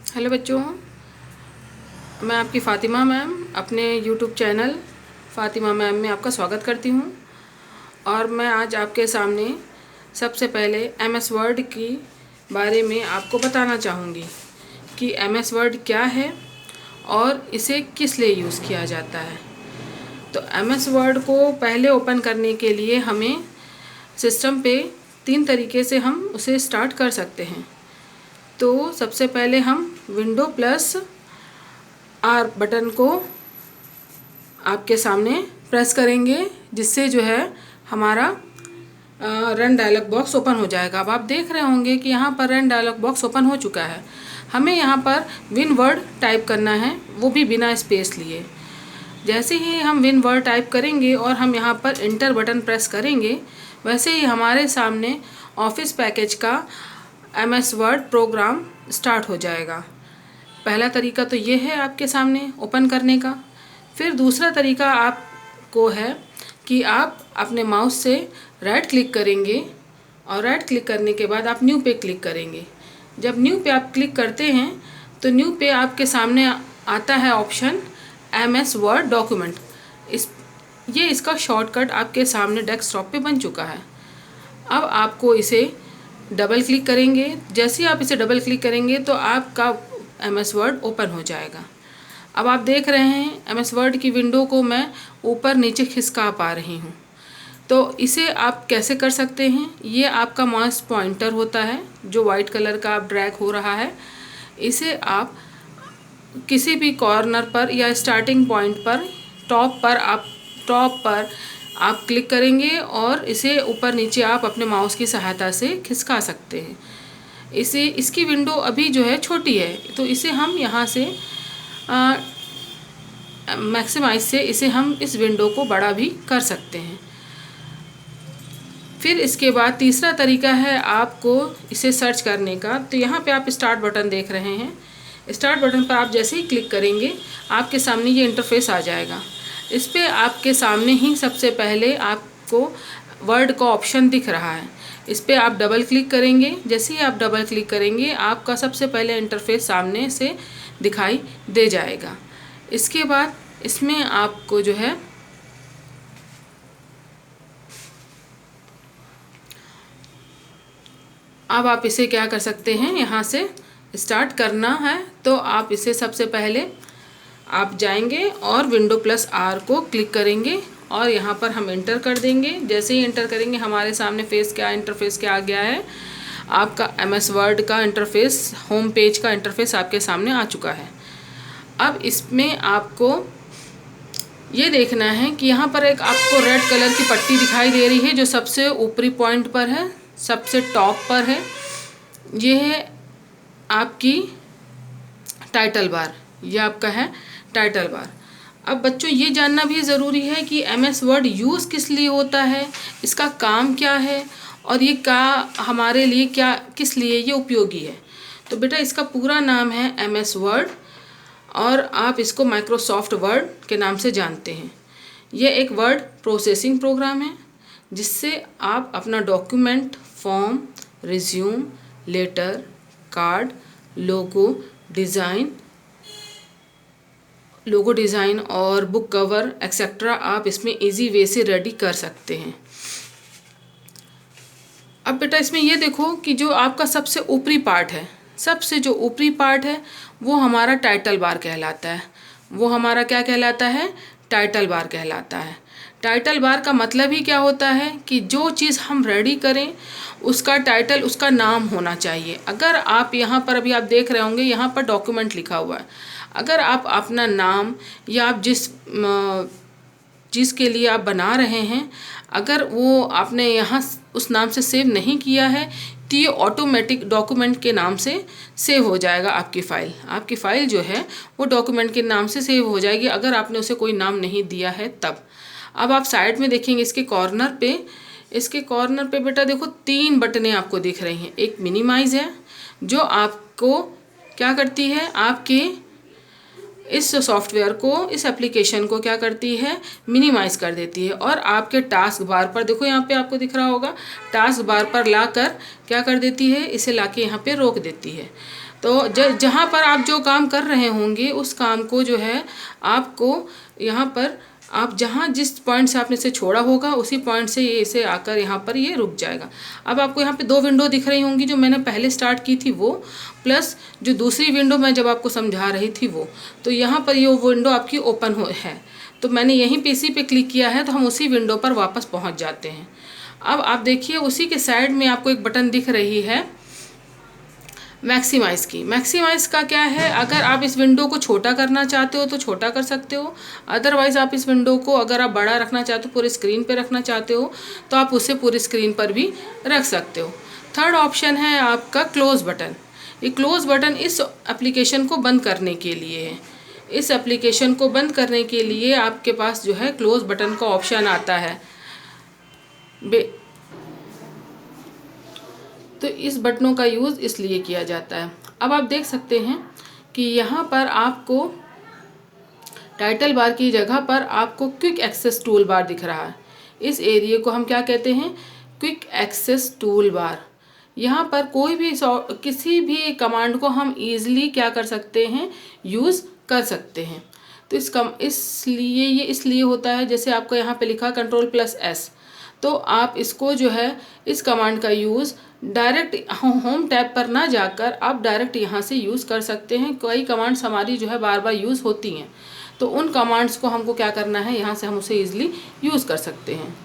Hello बच्चों, मैं आपकी फ़ातिमा मैम अपने यूट्यूब चैनल फ़ातिमा मैम में आपका स्वागत करती हूँ। और मैं आज आपके सामने सबसे पहले एमएस वर्ड की बारे में आपको बताना चाहूँगी कि एमएस वर्ड क्या है और इसे किस लिए यूज़ किया जाता है। तो एमएस वर्ड को पहले ओपन करने के लिए हमें सिस्टम पे 3 तरीके से हम उसे स्टार्ट कर सकते हैं। तो सबसे पहले हम विंडो प्लस आर बटन को आपके सामने प्रेस करेंगे, जिससे जो है हमारा रन डायलॉग बॉक्स ओपन हो जाएगा। अब आप देख रहे होंगे कि यहाँ पर रन डायलॉग बॉक्स ओपन हो चुका है। हमें यहाँ पर विन वर्ड टाइप करना है, वो भी बिना स्पेस लिए। जैसे ही हम विन वर्ड टाइप करेंगे और हम यहाँ पर इंटर बटन प्रेस करेंगे, वैसे ही हमारे सामने ऑफिस पैकेज का एमएस वर्ड प्रोग्राम स्टार्ट हो जाएगा। पहला तरीका तो ये है आपके सामने ओपन करने का। फिर दूसरा तरीका आपको है कि आप अपने माउस से राइट क्लिक करेंगे और राइट क्लिक करने के बाद आप न्यू पे क्लिक करेंगे। जब न्यू पे आप क्लिक करते हैं तो न्यू पे आपके सामने आता है ऑप्शन एमएस वर्ड डॉक्यूमेंट। इसका शॉर्टकट आपके सामने डेस्कटॉप पे बन चुका है। अब आपको इसे डबल क्लिक करेंगे। जैसे ही आप इसे डबल क्लिक करेंगे तो आपका एमएस वर्ड ओपन हो जाएगा। अब आप देख रहे हैं एमएस वर्ड की विंडो को मैं ऊपर नीचे खिसका पा रही हूँ। तो इसे आप कैसे कर सकते हैं, ये आपका माउस पॉइंटर होता है जो वाइट कलर का आप ड्रैग हो रहा है। इसे आप किसी भी कॉर्नर पर या स्टार्टिंग पॉइंट पर टॉप पर आप क्लिक करेंगे और इसे ऊपर नीचे आप अपने माउस की सहायता से खिसका सकते हैं। इसकी विंडो अभी जो है छोटी है, तो इसे हम यहाँ से मैक्सिमाइज से इसे हम इस विंडो को बड़ा भी कर सकते हैं। फिर इसके बाद तीसरा तरीका है आपको इसे सर्च करने का। तो यहाँ पे आप स्टार्ट बटन देख रहे हैं। स्टार्ट बटन पर आप जैसे ही क्लिक करेंगे आपके सामने ये इंटरफेस आ जाएगा। इस पर आपके सामने ही सबसे पहले आपको वर्ड का ऑप्शन दिख रहा है। इस पर आप डबल क्लिक करेंगे। जैसे ही आप डबल क्लिक करेंगे आपका सबसे पहले इंटरफेस सामने से दिखाई दे जाएगा। इसके बाद इसमें आपको जो है अब आप इसे क्या कर सकते हैं, यहाँ से स्टार्ट करना है तो आप इसे सबसे पहले आप जाएंगे और विंडो प्लस आर को क्लिक करेंगे और यहाँ पर हम इंटर कर देंगे। जैसे ही इंटर करेंगे हमारे सामने इंटरफेस क्या आ गया है, आपका एमएस वर्ड का इंटरफेस, होम पेज का इंटरफेस आपके सामने आ चुका है। अब इसमें आपको ये देखना है कि यहाँ पर एक आपको रेड कलर की पट्टी दिखाई दे रही है जो सबसे ऊपरी पॉइंट पर है, सबसे टॉप पर है। ये है आपकी टाइटल बार, ये आपका है टाइटल बार। अब बच्चों ये जानना भी ज़रूरी है कि एमएस वर्ड यूज़ किस लिए होता है, इसका काम क्या है और ये हमारे लिए किस लिए ये उपयोगी है। तो बेटा इसका पूरा नाम है एमएस वर्ड और आप इसको माइक्रोसॉफ्ट वर्ड के नाम से जानते हैं। ये एक वर्ड प्रोसेसिंग प्रोग्राम है जिससे आप अपना document, form, resume, letter, card, logo design और बुक कवर एक्सेट्रा आप इसमें इजी वे से रेडी कर सकते हैं। अब बेटा इसमें ये देखो कि जो आपका सबसे ऊपरी पार्ट है, वो हमारा टाइटल बार कहलाता है। वो हमारा क्या कहलाता है, टाइटल बार कहलाता है। टाइटल बार का मतलब ही क्या होता है कि जो चीज़ हम रेडी करें उसका टाइटल, उसका नाम होना चाहिए। अगर आप यहाँ पर अभी आप देख रहे होंगे यहाँ पर डॉक्यूमेंट लिखा हुआ है, अगर आप अपना नाम या आप जिस चीज़ के लिए आप बना रहे हैं अगर वो आपने यहाँ उस नाम से सेव नहीं किया है तो ये ऑटोमेटिक डॉक्यूमेंट के नाम से सेव हो जाएगा। आपकी फ़ाइल जो है वो डॉक्यूमेंट के नाम से सेव हो जाएगी अगर आपने उसे कोई नाम नहीं दिया है तब। अब आप साइड में देखेंगे इसके कॉर्नर पे बेटा देखो 3 बटनें आपको दिख रही हैं। एक मिनिमाइज है जो आपको क्या करती है, आपके इस सॉफ्टवेयर को, इस एप्लीकेशन को क्या करती है, मिनिमाइज कर देती है। और आपके टास्क बार पर देखो यहाँ पे आपको दिख रहा होगा, टास्क बार पर लाकर क्या कर देती है, इसे लाके यहाँ पे रोक देती है। तो जहाँ पर आप जो काम कर रहे होंगे उस काम को जो है आपको यहाँ पर आप जहाँ जिस पॉइंट से आपने इसे छोड़ा होगा उसी पॉइंट से ये इसे आकर यहाँ पर ये रुक जाएगा। अब आपको यहाँ पे 2 विंडो दिख रही होंगी, जो मैंने पहले स्टार्ट की थी वो, प्लस जो दूसरी विंडो मैं जब आपको समझा रही थी वो। तो यहाँ पर ये विंडो आपकी ओपन है, तो मैंने यहीं पीसी पे क्लिक किया है, तो हम उसी विंडो पर वापस पहुँच जाते हैं। अब आप देखिए उसी के साइड में आपको एक बटन दिख रही है मैक्सिमाइज़ की। मैक्सिमाइज़ का क्या है, अगर आप इस विंडो को छोटा करना चाहते हो तो छोटा कर सकते हो, अदरवाइज़ आप इस विंडो को अगर आप बड़ा रखना चाहते हो, पूरी स्क्रीन पे रखना चाहते हो, तो आप उसे पूरी स्क्रीन पर भी रख सकते हो। थर्ड ऑप्शन है आपका क्लोज़ बटन। ये क्लोज़ बटन इस एप्लीकेशन को बंद करने के लिए है। इस एप्लीकेशन को बंद करने के लिए आपके पास जो है क्लोज़ बटन का ऑप्शन आता है। तो इस बटनों का यूज़ इसलिए किया जाता है। अब आप देख सकते हैं कि यहाँ पर आपको टाइटल बार की जगह पर आपको क्विक एक्सेस टूल बार दिख रहा है। इस एरिया को हम क्या कहते हैं, क्विक एक्सेस टूल बार। यहाँ पर कोई भी किसी भी कमांड को हम ईज़िली क्या कर सकते हैं, यूज़ कर सकते हैं। तो इसलिए ये इसलिए होता है, जैसे आपको यहाँ पे लिखा Ctrl+S, तो आप इसको जो है इस कमांड का यूज़ डायरेक्ट होम टैब पर ना जाकर आप डायरेक्ट यहाँ से यूज़ कर सकते हैं। कई कमांड्स हमारी जो है बार बार यूज़ होती हैं, तो उन कमांड्स को हमको क्या करना है, यहाँ से हम उसे ईज़िली यूज़ कर सकते हैं।